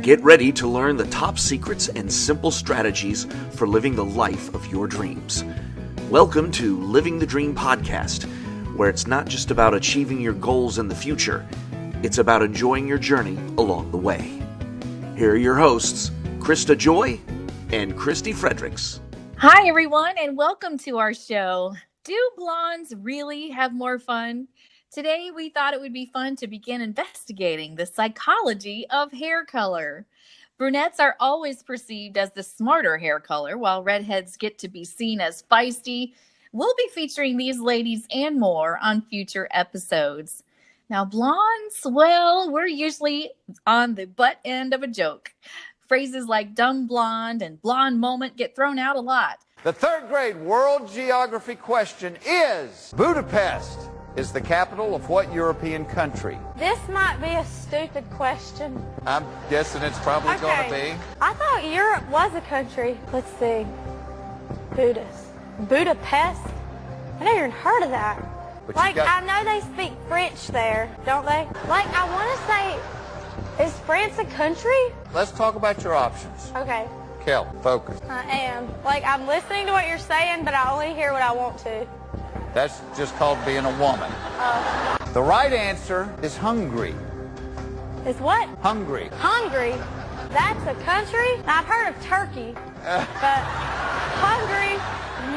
Get ready to learn the top secrets and simple strategies for living the life of your dreams. Welcome to Living the Dream Podcast, where it's not just about achieving your goals in the future, it's about enjoying your journey along the way. Here are your hosts, Krista Joy and Christy Fredericks. Hi, everyone, and welcome to our show. Do blondes really have more fun? Today, we thought it would be fun to begin investigating the psychology of hair color. Brunettes are always perceived as the smarter hair color, while redheads get to be seen as feisty. We'll be featuring these ladies and more on future episodes. Now, blondes, well, we're usually on the butt end of a joke. Phrases like dumb blonde and blonde moment get thrown out a lot. The third grade world geography question is, Budapest is the capital of what European country? This might be a stupid question. I'm guessing it's probably going to be. I thought Europe was a country. Let's see. Budapest? I never even heard of that. I know they speak French there, don't they? I want to say, is France a country? Let's talk about your options. Okay. Kel, focus. I am. I'm listening to what you're saying, but I only hear what I want to. That's just called being a woman. The right answer is Hungary. Is what? Hungary. Hungary? That's a country? I've heard of Turkey, but Hungary,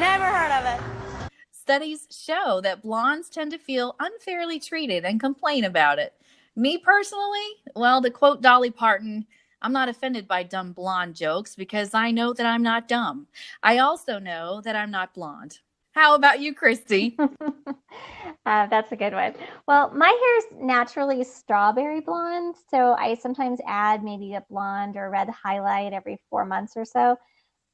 never heard of it. Studies show that blondes tend to feel unfairly treated and complain about it. Me personally, well, to quote Dolly Parton, I'm not offended by dumb blonde jokes because I know that I'm not dumb. I also know that I'm not blonde. How about you, Christy? That's a good one. Well, my hair is naturally strawberry blonde, so I sometimes add maybe a blonde or red highlight every 4 months or so.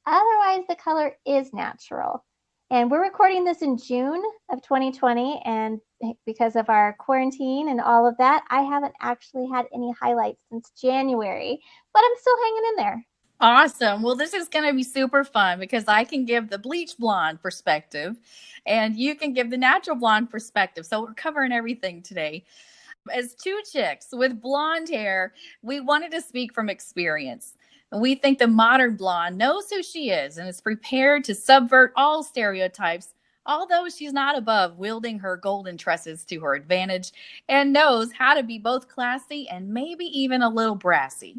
Otherwise, the color is natural. And we're recording this in June of 2020, and because of our quarantine and all of that, I haven't actually had any highlights since January, but I'm still hanging in there. Awesome. Well, this is going to be super fun because I can give the bleach blonde perspective and you can give the natural blonde perspective. So we're covering everything today. As two chicks with blonde hair, we wanted to speak from experience. We think the modern blonde knows who she is and is prepared to subvert all stereotypes, although she's not above wielding her golden tresses to her advantage and knows how to be both classy and maybe even a little brassy.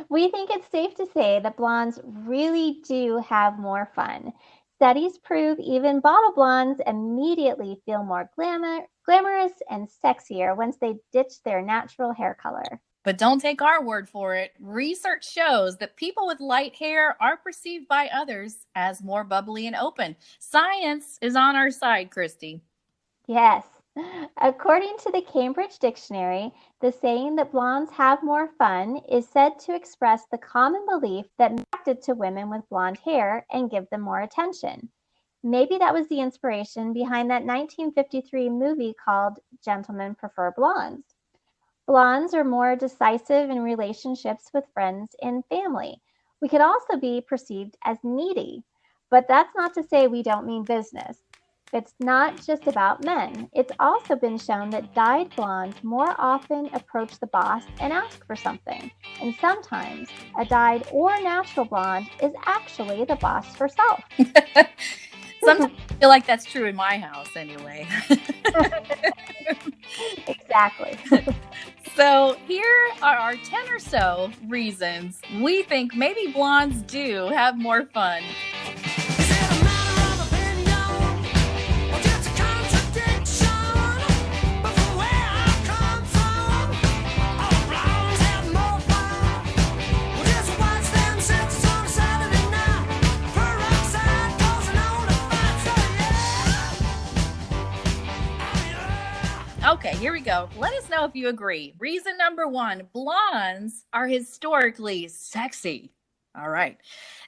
We think it's safe to say that blondes really do have more fun. Studies prove even bottle blondes immediately feel more glamorous and sexier once they ditch their natural hair color. But don't take our word for it. Research shows that people with light hair are perceived by others as more bubbly and open. Science is on our side, Christy. Yes. According to the Cambridge Dictionary, the saying that blondes have more fun is said to express the common belief that men are attracted to women with blonde hair and give them more attention. Maybe that was the inspiration behind that 1953 movie called Gentlemen Prefer Blondes. Blondes are more decisive in relationships with friends and family. We could also be perceived as needy, but that's not to say we don't mean business. It's not just about men. It's also been shown that dyed blondes more often approach the boss and ask for something. And sometimes a dyed or natural blonde is actually the boss herself. Sometimes I feel like that's true in my house anyway. Exactly. So here are our 10 or so reasons we think maybe blondes do have more fun. Okay, here we go. Let us know if you agree. Reason number 1, blondes are historically sexy. All right.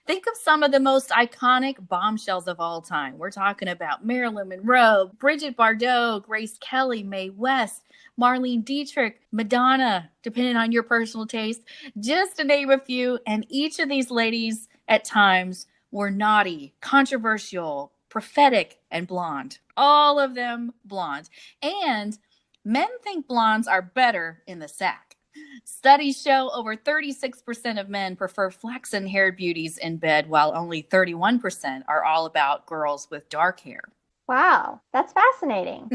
Think of some of the most iconic bombshells of all time. We're talking about Marilyn Monroe, Bridget Bardot, Grace Kelly, Mae West, Marlene Dietrich, Madonna, depending on your personal taste, just to name a few. And each of these ladies at times were naughty, controversial, prophetic, and blonde. All of them blonde. And Men think blondes are better in the sack. Studies show over 36% of men prefer flaxen haired beauties in bed, while only 31% are all about girls with dark hair. Wow, that's fascinating.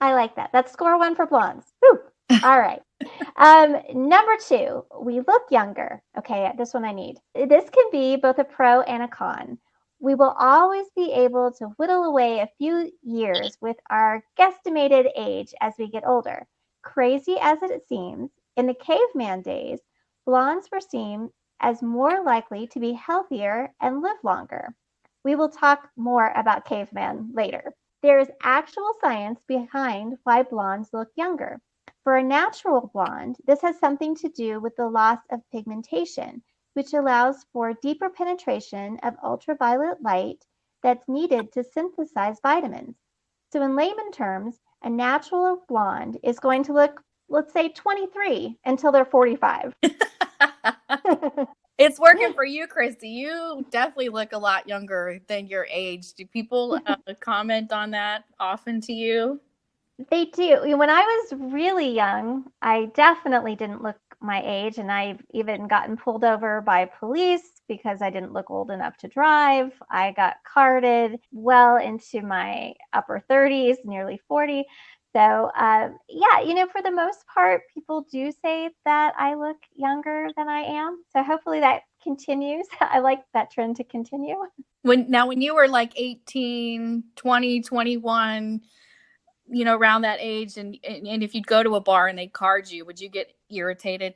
I like that. That's score 1 for blondes. Whew. All right. Number 2, we look younger. Okay, this one I need. This can be both a pro and a con. We will always be able to whittle away a few years with our guesstimated age as we get older. Crazy as it seems, in the caveman days, blondes were seen as more likely to be healthier and live longer. We will talk more about caveman later. There is actual science behind why blondes look younger. For a natural blonde, this has something to do with the loss of pigmentation, which allows for deeper penetration of ultraviolet light that's needed to synthesize vitamins. So in layman terms, a natural blonde is going to look, let's say, 23 until they're 45. It's working for you, Christy. You definitely look a lot younger than your age. Do people comment on that often to you? They do. When I was really young, I definitely didn't look my age, and I've even gotten pulled over by police because I didn't look old enough to drive. I got carded well into my upper 30s, nearly 40. So, yeah, for the most part, people do say that I look younger than I am. So hopefully that continues. I like that trend to continue. When you were like 18, 20, 21, around that age, and if you'd go to a bar and they'd card you, would you get irritated?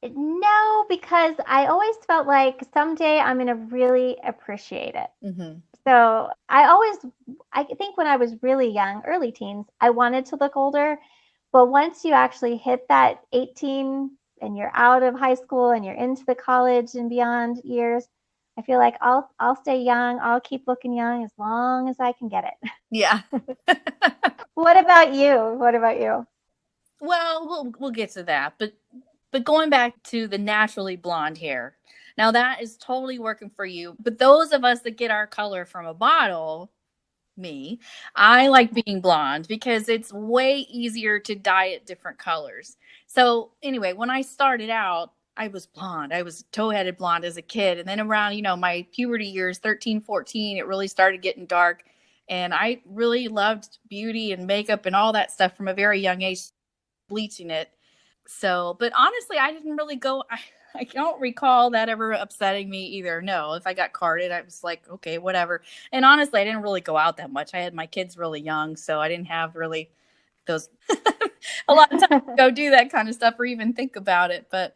No, because I always felt like someday I'm going to really appreciate it. Mm-hmm. So I think when I was really young, early teens, I wanted to look older. But once you actually hit that 18 and you're out of high school and you're into the college and beyond years, I feel like I'll stay young. I'll keep looking young as long as I can get it. Yeah. What about you? Well, we'll get to that, but going back to the naturally blonde hair. Now that is totally working for you. But those of us that get our color from a bottle, me, I like being blonde because it's way easier to dye it different colors. So anyway, when I started out, I was blonde. I was tow-headed blonde as a kid. And then around, my puberty years, 13, 14, it really started getting dark. And I really loved beauty and makeup and all that stuff from a very young age, bleaching it. So, but honestly, I didn't really go, I don't recall that ever upsetting me either. No, if I got carded, I was like, okay, whatever. And honestly, I didn't really go out that much. I had my kids really young, so I didn't have really those, a lot of time to go do that kind of stuff or even think about it. But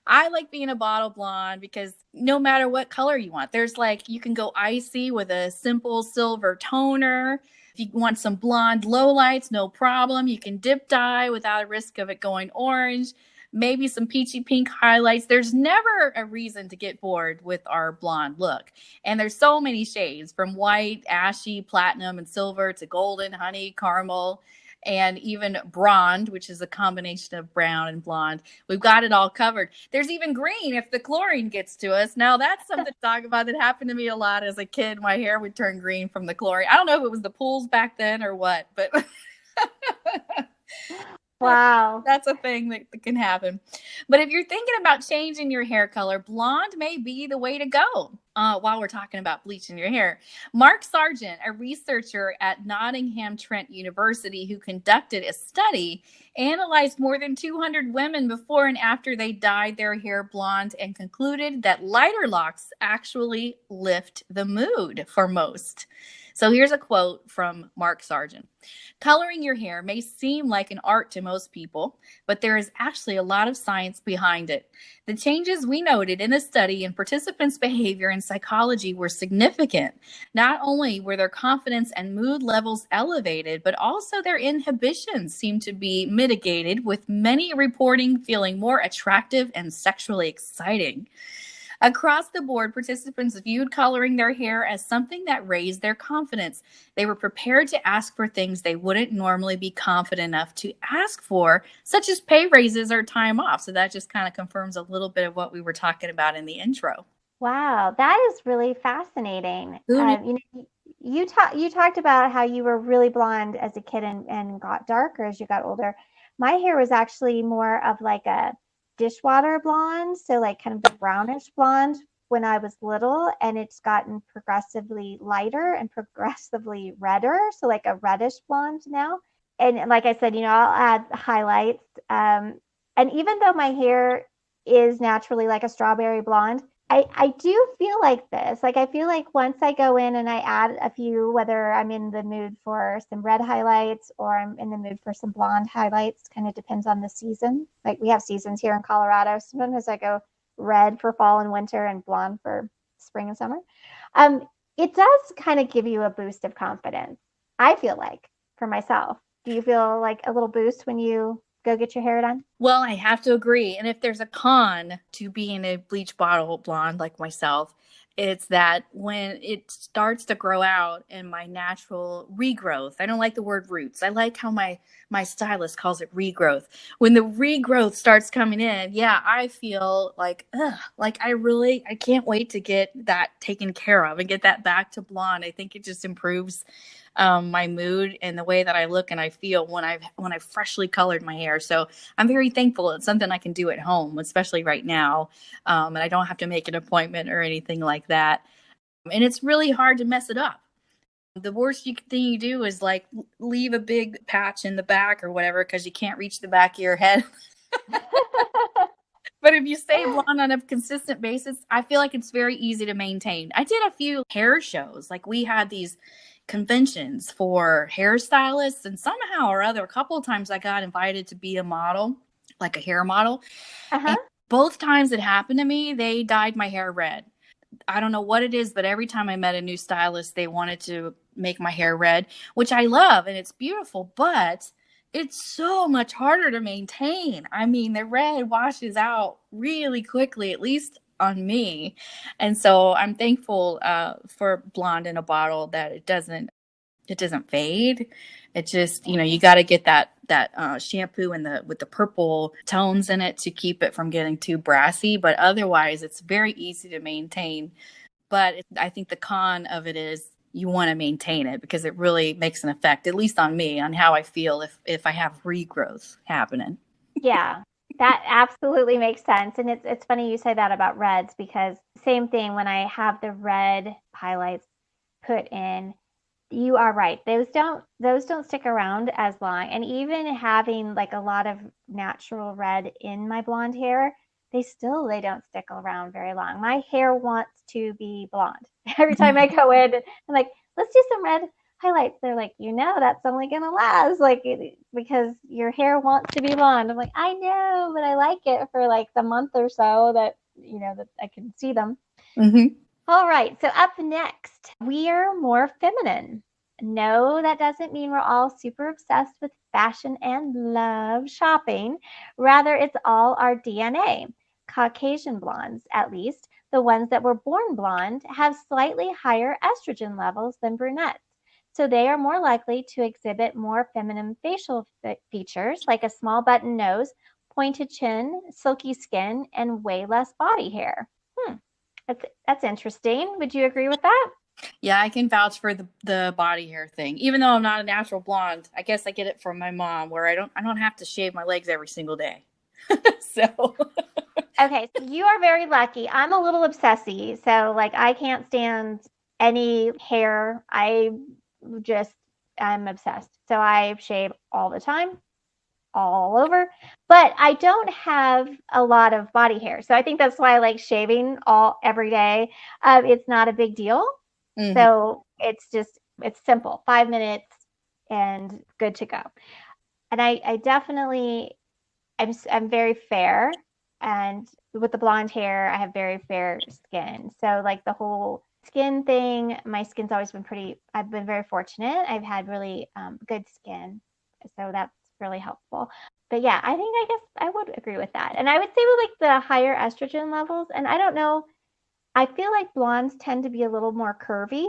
I like being a bottle blonde because no matter what color you want, there's you can go icy with a simple silver toner. If you want some blonde lowlights, no problem. You can dip dye without a risk of it going orange. Maybe some peachy pink highlights. There's never a reason to get bored with our blonde look. And there's so many shades from white, ashy, platinum, and silver to golden, honey, caramel, and even blonde, which is a combination of brown and blonde. We've got it all covered. There's even green if the chlorine gets to us. Now, that's something to talk about that happened to me a lot as a kid. My hair would turn green from the chlorine. I don't know if it was the pools back then or what, but Wow. That's a thing that can happen. But if you're thinking about changing your hair color, blonde may be the way to go. While we're talking about bleaching your hair, Mark Sargent, a researcher at Nottingham Trent University who conducted a study, analyzed more than 200 women before and after they dyed their hair blonde and concluded that lighter locks actually lift the mood for most. So here's a quote from Mark Sargent. Coloring your hair may seem like an art to most people, but there is actually a lot of science behind it. The changes we noted in the study in participants' behavior and psychology were significant. Not only were their confidence and mood levels elevated, but also their inhibitions seemed to be mitigated, with many reporting feeling more attractive and sexually exciting. Across the board, participants viewed coloring their hair as something that raised their confidence. They were prepared to ask for things they wouldn't normally be confident enough to ask for, such as pay raises or time off. So that just kind of confirms a little bit of what we were talking about in the intro. Wow, that is really fascinating. You talked about how you were really blonde as a kid and got darker as you got older. My hair was actually more of like a dishwater blonde, so like kind of the brownish blonde when I was little, and it's gotten progressively lighter and progressively redder, so like a reddish blonde now. And like I said, I'll add highlights. And even though my hair is naturally like a strawberry blonde, I do feel like this. Like, I feel like once I go in and I add a few, whether I'm in the mood for some red highlights or I'm in the mood for some blonde highlights, kind of depends on the season. Like, we have seasons here in Colorado. Sometimes I go red for fall and winter and blonde for spring and summer. It does kind of give you a boost of confidence, I feel like, for myself. Do you feel like a little boost when you go get your hair done? Well, I have to agree. And if there's a con to being a bleach bottle blonde like myself, it's that when it starts to grow out in my natural regrowth, I don't like the word roots. I like how my stylist calls it regrowth. When the regrowth starts coming in, yeah, I feel like, like I can't wait to get that taken care of and get that back to blonde. I think it just improves my mood and the way that I look and I feel when I've freshly colored my hair. So I'm very thankful it's something I can do at home, especially right now. And I don't have to make an appointment or anything like that. And it's really hard to mess it up. The worst thing you do is like leave a big patch in the back or whatever because you can't reach the back of your head. But if you stay blonde on a consistent basis, I feel like it's very easy to maintain. I did a few hair shows. Like, we had these conventions for hairstylists, and somehow or other, a couple of times I got invited to be a model, like a hair model. And both times it happened to me, they dyed my hair red. I don't know what it is, but every time I met a new stylist, they wanted to make my hair red, which I love and it's beautiful, but it's so much harder to maintain. I mean, the red washes out really quickly, at least on me. And so I'm thankful for blonde in a bottle that it doesn't fade. It just, you got to get that shampoo with the purple tones in it to keep it from getting too brassy. But otherwise, it's very easy to maintain. But I think the con of it is you want to maintain it because it really makes an effect, at least on me, on how I feel if I have regrowth happening. Yeah, that absolutely makes sense. And it's funny you say that about reds, because same thing when I have the red highlights put in, you are right. Those don't stick around as long. And even having like a lot of natural red in my blonde hair, they don't stick around very long. My hair wants to be blonde. Every time I go in, I'm like, let's do some red highlights. They're like, that's only gonna last because your hair wants to be blonde. I'm like, I know, but I like it for like the month or so that that I can see them. Mm-hmm. All right, so up next, we are more feminine. No, that doesn't mean we're all super obsessed with fashion and love shopping. Rather, it's all our DNA. Caucasian blondes, at least, the ones that were born blonde, have slightly higher estrogen levels than brunettes. So they are more likely to exhibit more feminine facial features like a small button nose, pointed chin, silky skin, and way less body hair. That's interesting. Would you agree with that? Yeah, I can vouch for the body hair thing. Even though I'm not a natural blonde, I guess I get it from my mom, where I don't have to shave my legs every single day. So okay, so you are very lucky. I'm a little obsessive, so like I can't stand any hair. I'm obsessed. So I shave all the time, all over, but I don't have a lot of body hair. So I think that's why I like shaving every day. It's not a big deal. Mm-hmm. So it's simple, 5 minutes and good to go. And I definitely, I'm very fair, and with the blonde hair, I have very fair skin. So like the whole skin thing, my skin's always been I've been very fortunate. I've had really good skin. So that's really helpful. But yeah, I guess I would agree with that. And I would say with like the higher estrogen levels, and I don't know, I feel like blondes tend to be a little more curvy.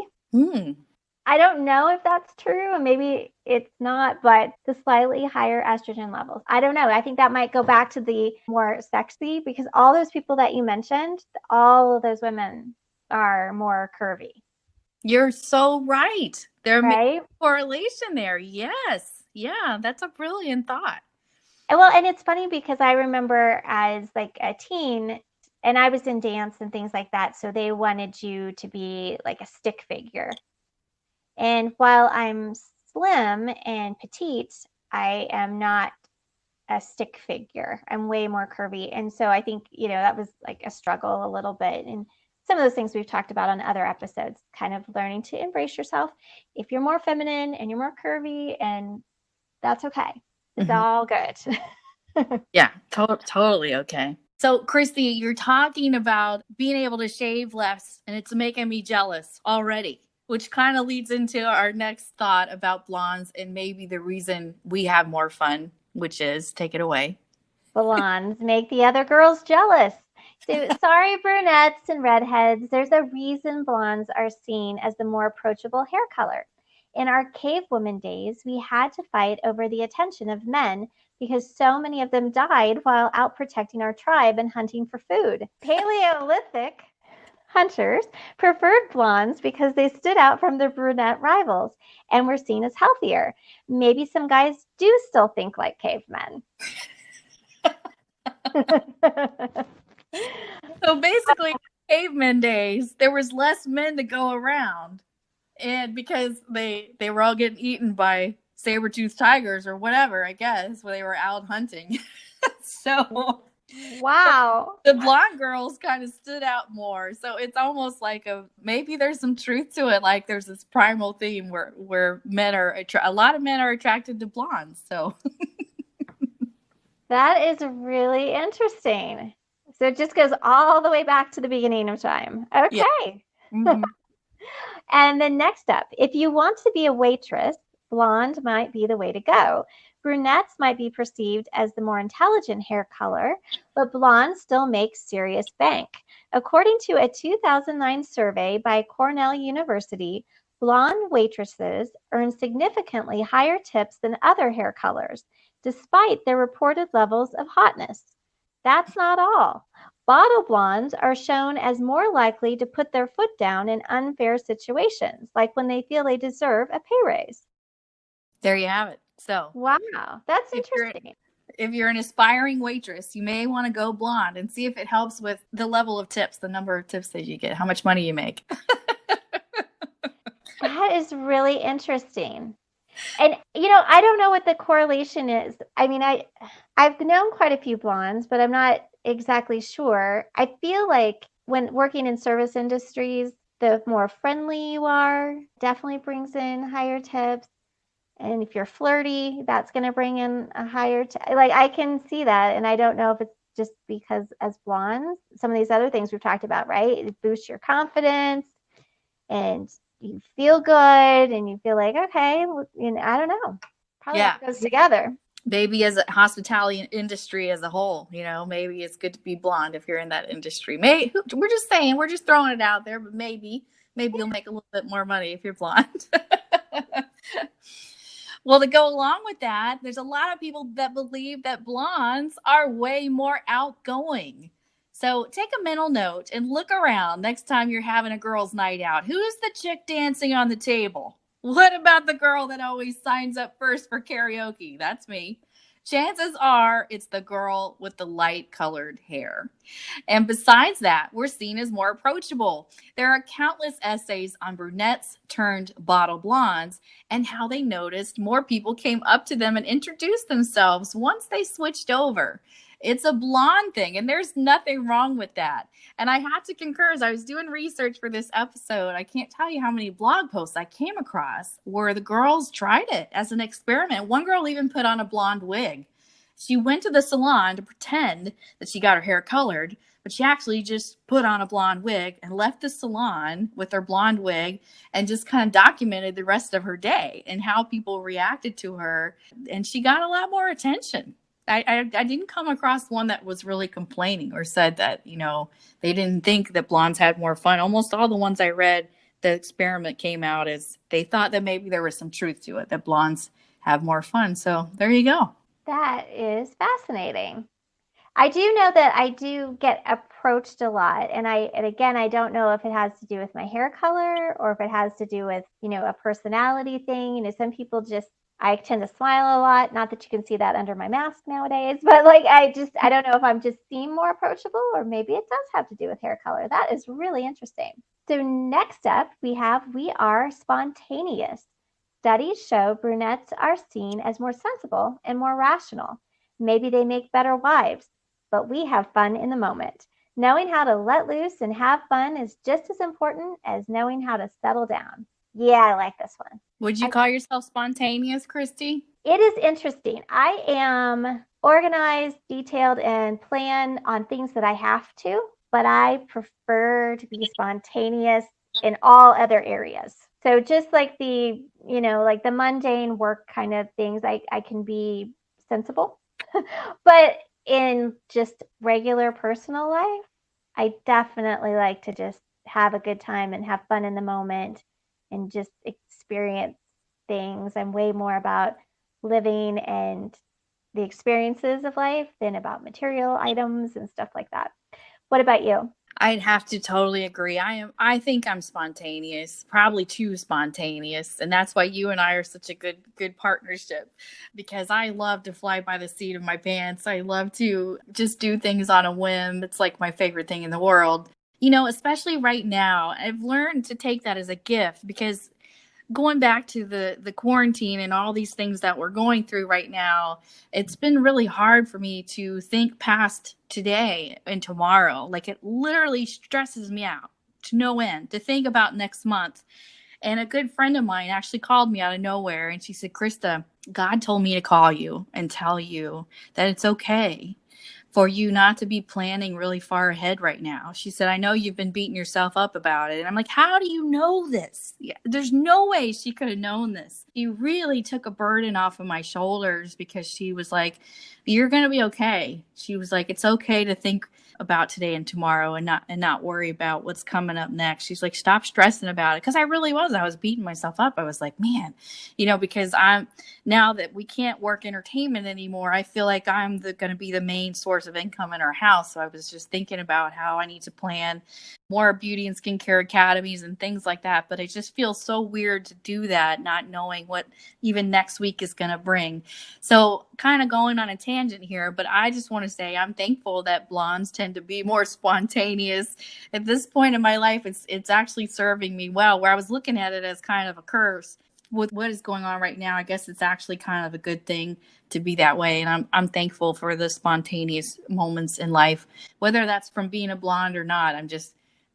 I don't know if that's true, and maybe it's not, but the slightly higher estrogen levels. I don't know. I think that might go back to the more sexy, because all those people that you mentioned, all of those women are more curvy. You're so right. There may be right? a correlation there. Yes. Yeah, that's a brilliant thought. Well, and it's funny because I remember as like a teen, and I was in dance and things like that, so they wanted you to be like a stick figure. And while I'm slim and petite, I am not a stick figure. I'm way more curvy. And so I think, that was like a struggle a little bit. And some of those things we've talked about on other episodes, kind of learning to embrace yourself. If you're more feminine and you're more curvy, and that's okay. It's all good. Yeah, totally okay. So, Christy, you're talking about being able to shave less, and it's making me jealous already, which kind of leads into our next thought about blondes and maybe the reason we have more fun, which is take it away. Blondes make the other girls jealous. So, sorry, brunettes and redheads, there's a reason blondes are seen as the more approachable hair color. In our cave woman days, we had to fight over the attention of men because so many of them died while out protecting our tribe and hunting for food. Paleolithic hunters preferred blondes because they stood out from their brunette rivals and were seen as healthier. Maybe some guys do still think like cavemen. So basically, caveman days, there was less men to go around, and because they were all getting eaten by saber-toothed tigers or whatever, I guess, when they were out hunting. So wow, the blonde girls kind of stood out more. So it's almost like maybe there's some truth to it. Like there's this primal theme where men are a lot of men are attracted to blondes. So that is really interesting. So it just goes all the way back to the beginning of time. Okay. Yeah. Mm-hmm. And then next up, if you want to be a waitress, blonde might be the way to go. Brunettes might be perceived as the more intelligent hair color, but blondes still make serious bank. According to a 2009 survey by Cornell University, blonde waitresses earn significantly higher tips than other hair colors, despite their reported levels of hotness. That's not all. Bottle blondes are shown as more likely to put their foot down in unfair situations, like when they feel they deserve a pay raise. There you have it. So, wow, that's interesting. If you're an aspiring waitress, you may want to go blonde and see if it helps with the level of tips, the number of tips that you get, how much money you make. That is really interesting. And, I don't know what the correlation is. I mean, I've known quite a few blondes, but I'm not exactly sure. I feel like when working in service industries, the more friendly you are, definitely brings in higher tips. And if you're flirty, that's going to bring in a higher like I can see that. And I don't know if it's just because as blondes, some of these other things we've talked about, right? It boosts your confidence and you feel good and you feel like, okay, I don't know. Probably all goes together. Maybe as a hospitality industry as a whole, maybe it's good to be blonde if you're in that industry. We're just saying, we're just throwing it out there, but maybe you'll make a little bit more money if you're blonde. Well, to go along with that, there's a lot of people that believe that blondes are way more outgoing. So take a mental note and look around next time you're having a girls' night out. Who's the chick dancing on the table? What about the girl that always signs up first for karaoke? That's me. Chances are it's the girl with the light-colored hair. And besides that, we're seen as more approachable. There are countless essays on brunettes turned bottle blondes and how they noticed more people came up to them and introduced themselves once they switched over. It's a blonde thing, and there's nothing wrong with that. And I had to concur as I was doing research for this episode. I can't tell you how many blog posts I came across where the girls tried it as an experiment. One girl even put on a blonde wig. She went to the salon to pretend that she got her hair colored, but she actually just put on a blonde wig and left the salon with her blonde wig and just kind of documented the rest of her day and how people reacted to her. And she got a lot more attention. I didn't come across one that was really complaining or said that, they didn't think that blondes had more fun. Almost all the ones I read, the experiment came out as they thought that maybe there was some truth to it, that blondes have more fun. So there you go. That is fascinating. I do know that I do get approached a lot. And again, I don't know if it has to do with my hair color or if it has to do with, a personality thing. Some people just, I tend to smile a lot. Not that you can see that under my mask nowadays, but like, I don't know if I'm just seem more approachable or maybe it does have to do with hair color. That is really interesting. So next up, we are spontaneous. Studies show brunettes are seen as more sensible and more rational. Maybe they make better wives, but we have fun in the moment. Knowing how to let loose and have fun is just as important as knowing how to settle down. Yeah, I like this one. Would you call yourself spontaneous, Christy? It is interesting. I am organized, detailed, and plan on things that I have to, but I prefer to be spontaneous in all other areas. So just like the mundane work kind of things, I can be sensible. But in just regular personal life, I definitely like to just have a good time and have fun in the moment and just experience things. I'm way more about living and the experiences of life than about material items and stuff like that. What about you? I'd have to totally agree. I think I'm spontaneous, probably too spontaneous. And that's why you and I are such a good partnership, because I love to fly by the seat of my pants. I love to just do things on a whim. It's like my favorite thing in the world. Especially right now, I've learned to take that as a gift, because going back to the quarantine and all these things that we're going through right now, it's been really hard for me to think past today and tomorrow. Like, it literally stresses me out to no end to think about next month. And a good friend of mine actually called me out of nowhere, and she said, Krista, God told me to call you and tell you that it's okay for you not to be planning really far ahead right now. She said, I know you've been beating yourself up about it. And I'm like, how do you know this? Yeah, there's no way she could have known this. She really took a burden off of my shoulders, because she was like, you're going to be okay. She was like, it's okay to think about today and tomorrow and not worry about what's coming up next. She's like, stop stressing about it. Because I was beating myself up. I was like, man, because now that we can't work entertainment anymore, I feel like I'm going to be the main source of income in our house. So I was just thinking about how I need to plan more beauty and skincare academies and things like that. But it just feels so weird to do that, not knowing what even next week is going to bring. So kind of going on a tangent here, but I just want to say I'm thankful that blondes tend to be more spontaneous. At this point in my life, it's actually serving me well, where I was looking at it as kind of a curse. With what is going on right now, I guess it's actually kind of a good thing to be that way. And I'm thankful for the spontaneous moments in life, whether that's from being a blonde or not.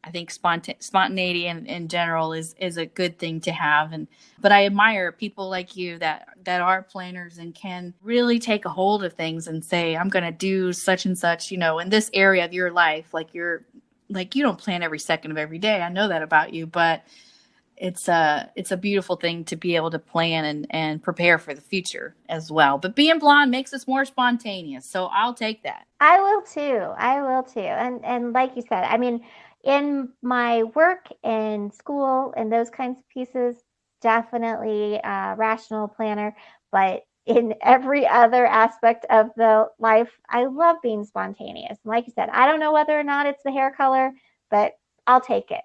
I think spontaneity in general is a good thing to have. But I admire people like you that are planners and can really take a hold of things and say, I'm going to do such and such, in this area of your life. You don't plan every second of every day. I know that about you, but it's a beautiful thing to be able to plan and prepare for the future as well. But being blonde makes us more spontaneous. So I'll take that. I will too. And like you said, I mean, in my work and school and those kinds of pieces, definitely a rational planner. But in every other aspect of the life, I love being spontaneous. And like you said, I don't know whether or not it's the hair color, but I'll take it.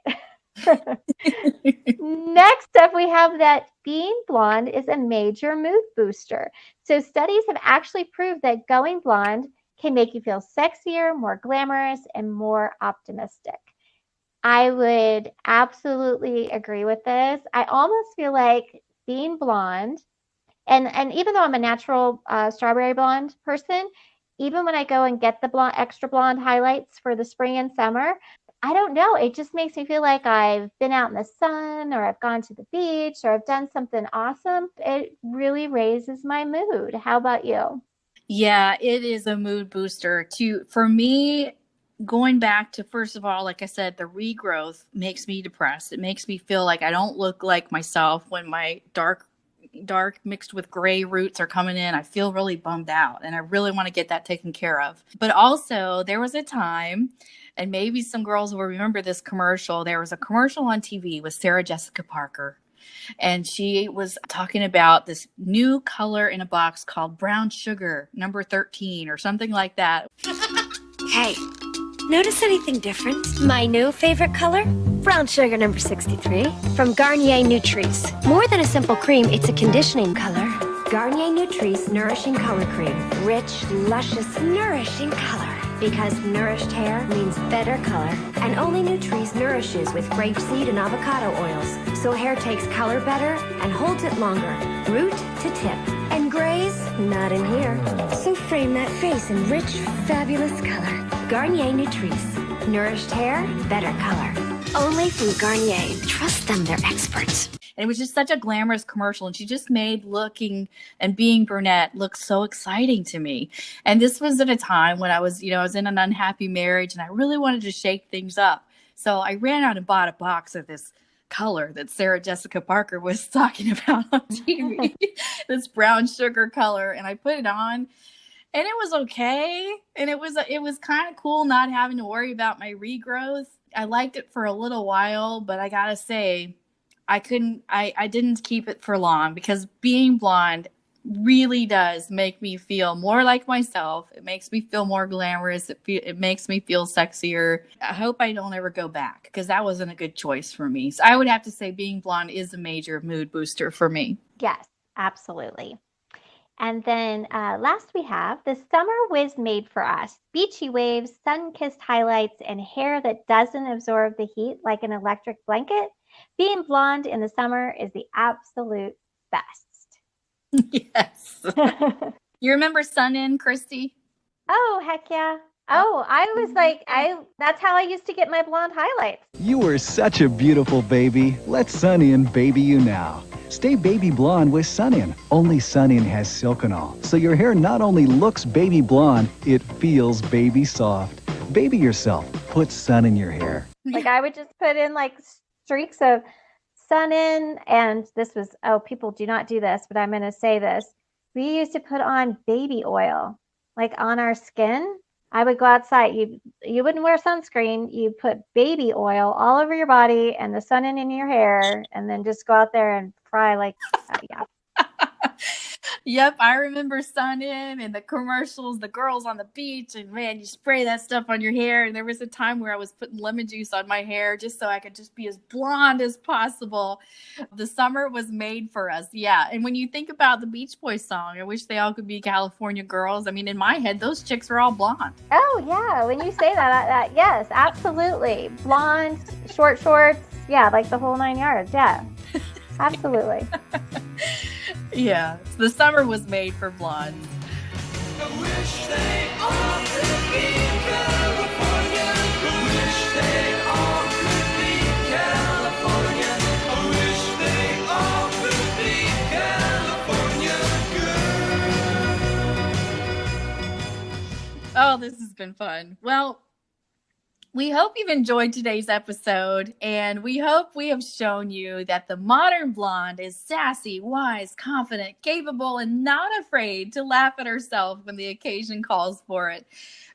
Next up, we have that being blonde is a major mood booster. So studies have actually proved that going blonde can make you feel sexier, more glamorous, and more optimistic. I would absolutely agree with this. I almost feel like being blonde, and even though I'm a natural strawberry blonde person, even when I go and get the extra blonde highlights for the spring and summer, I don't know. It just makes me feel like I've been out in the sun, or I've gone to the beach, or I've done something awesome. It really raises my mood. How about you? Yeah, it is a mood booster too. For me, going back to, first of all, like I said, the regrowth makes me depressed. It makes me feel like I don't look like myself when my dark mixed with gray roots are coming in. I feel really bummed out, and I really want to get that taken care of. But also, there was a time, and maybe some girls will remember this commercial. There was a commercial on TV with Sarah Jessica Parker, and she was talking about this new color in a box called brown sugar number 13 or something like that. Hey, notice anything different? My new favorite color? Brown sugar number 63 from Garnier Nutrice. More than a simple cream, it's a conditioning color. Garnier Nutrice Nourishing Color Cream. Rich, luscious, nourishing color. Because nourished hair means better color. And only Nutrice nourishes with grapeseed and avocado oils. So hair takes color better and holds it longer. Root to tip. And grays? Not in here. So frame that face in rich, fabulous color. Garnier Nutrice. Nourished hair, better color. Only from Garnier. Trust them, they're experts. And it was just such a glamorous commercial. And she just made looking and being brunette look so exciting to me. And this was at a time when I was in an unhappy marriage and I really wanted to shake things up. So I ran out and bought a box of this color that Sarah Jessica Parker was talking about on TV, this brown sugar color. And I put it on and it was okay. And it was kind of cool not having to worry about my regrowth. I liked it for a little while, but I gotta say, I didn't keep it for long because being blonde really does make me feel more like myself. It makes me feel more glamorous. It makes me feel sexier. I hope I don't ever go back because that wasn't a good choice for me. So I would have to say being blonde is a major mood booster for me. Yes, absolutely. And then last we have the Summer Wiz Made for Us. Beachy waves, sun-kissed highlights, and hair that doesn't absorb the heat like an electric blanket. Being blonde in the summer is the absolute best. Yes. You remember Sun In, Christy? Oh, heck yeah. Oh, I was like, that's how I used to get my blonde highlights. You were such a beautiful baby. Let Sun In baby you now. Stay baby blonde with Sun In. Only Sun In has Silconol, so your hair not only looks baby blonde, it feels baby soft. Baby yourself. Put sun in your hair. Like I would just put in like streaks of Sun In, and this was, people do not do this, but I'm going to say this. We used to put on baby oil, like on our skin. I would go outside. You wouldn't wear sunscreen. You put baby oil all over your body and the Sun In your hair, and then just go out there and fry like, yeah. Yep, I remember Sun In and the commercials, the girls on the beach, and man, you spray that stuff on your hair. And there was a time where I was putting lemon juice on my hair just so I could just be as blonde as possible. The summer was made for us, yeah. And when you think about the Beach Boys song, I wish they all could be California girls. I mean, in my head, those chicks are all blonde. Oh, yeah, when you say that, yes, absolutely. Blonde, short shorts, yeah, like the whole 9 yards, yeah. Absolutely. Yeah, the summer was made for blondes. I wish they all could be California. I wish they all could be California. I wish they all could be California girls. Oh, this has been fun. Well, we hope you've enjoyed today's episode, and we hope we have shown you that the modern blonde is sassy, wise, confident, capable, and not afraid to laugh at herself when the occasion calls for it.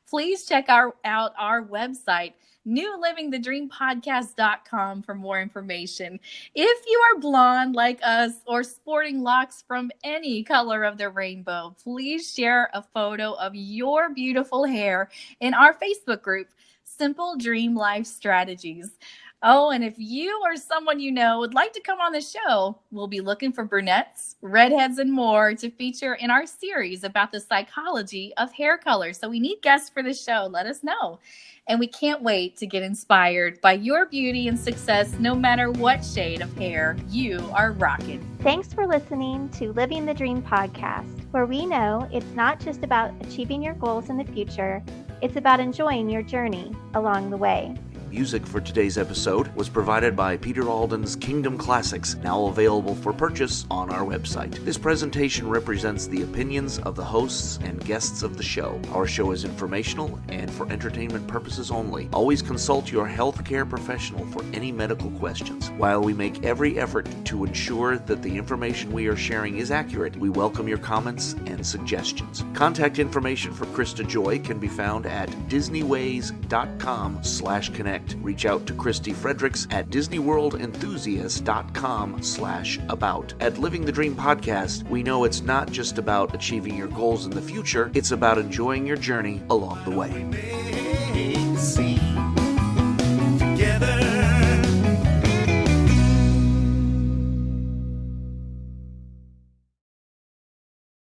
Please check out our website, newlivingthedreampodcast.com, for more information. If you are blonde like us or sporting locks from any color of the rainbow, please share a photo of your beautiful hair in our Facebook group, Simple Dream Life Strategies. Oh, and if you or someone you know would like to come on the show, we'll be looking for brunettes, redheads, and more to feature in our series about the psychology of hair color. So we need guests for the show. Let us know. And we can't wait to get inspired by your beauty and success, no matter what shade of hair you are rocking. Thanks for listening to Living the Dream podcast, where we know it's not just about achieving your goals in the future, it's about enjoying your journey along the way. Music for today's episode was provided by Peter Alden's Kingdom Classics, now available for purchase on our website. This presentation represents the opinions of the hosts and guests of the show. Our show is informational and for entertainment purposes only. Always consult your healthcare professional for any medical questions. While we make every effort to ensure that the information we are sharing is accurate, we welcome your comments and suggestions. Contact information for Krista Joy can be found at disneyways.com/connect. Reach out to Christy Fredericks at disneyworldenthusiast.com/about. At Living the Dream Podcast, we know it's not just about achieving your goals in the future, it's about enjoying your journey along the way.